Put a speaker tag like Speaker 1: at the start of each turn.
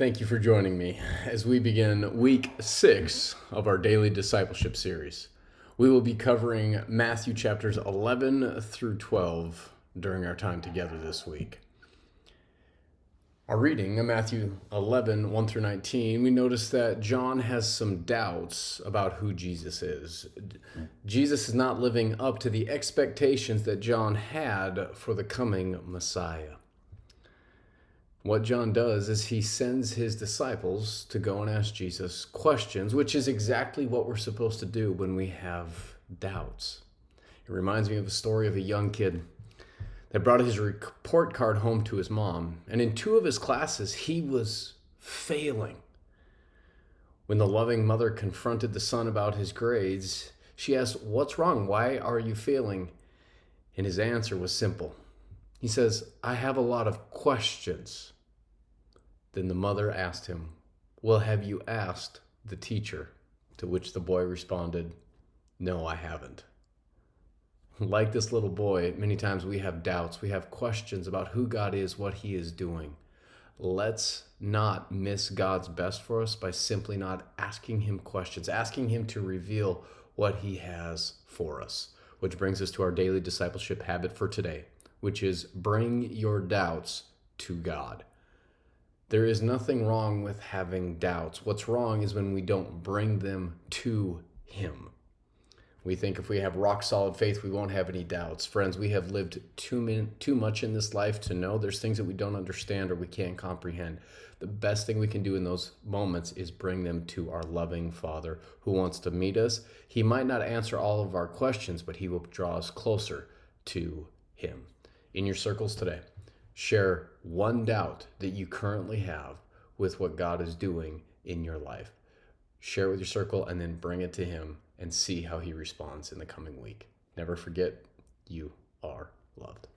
Speaker 1: Thank you for joining me as we begin week 6 of our daily discipleship series. We will be covering Matthew chapters 11 through 12 during our time together this week. Our reading in Matthew 11, 1 through 19, we notice that John has some doubts about who Jesus is. Jesus is not living up to the expectations that John had for the coming Messiah. What John does is he sends his disciples to go and ask Jesus questions, which is exactly what we're supposed to do when we have doubts. It reminds me of a story of a young kid that brought his report card home to his mom. And in 2 of his classes, he was failing. When the loving mother confronted the son about his grades, she asked, "What's wrong? Why are you failing?" And his answer was simple. He says, "I have a lot of questions." Then the mother asked him, "Well, have you asked the teacher?" To which the boy responded, "No, I haven't." Like this little boy, many times we have doubts. We have questions about who God is, what he is doing. Let's not miss God's best for us by simply not asking him questions, asking him to reveal what he has for us. Which brings us to our daily discipleship habit for today, which is bring your doubts to God. There is nothing wrong with having doubts. What's wrong is when we don't bring them to him. We think if we have rock solid faith, we won't have any doubts. Friends, we have lived too much in this life to know there's things that we don't understand or we can't comprehend. The best thing we can do in those moments is bring them to our loving Father who wants to meet us. He might not answer all of our questions, but he will draw us closer to him. In your circles today, share one doubt that you currently have with what God is doing in your life. Share it with your circle and then bring it to him and see how he responds in the coming week. Never forget, you are loved.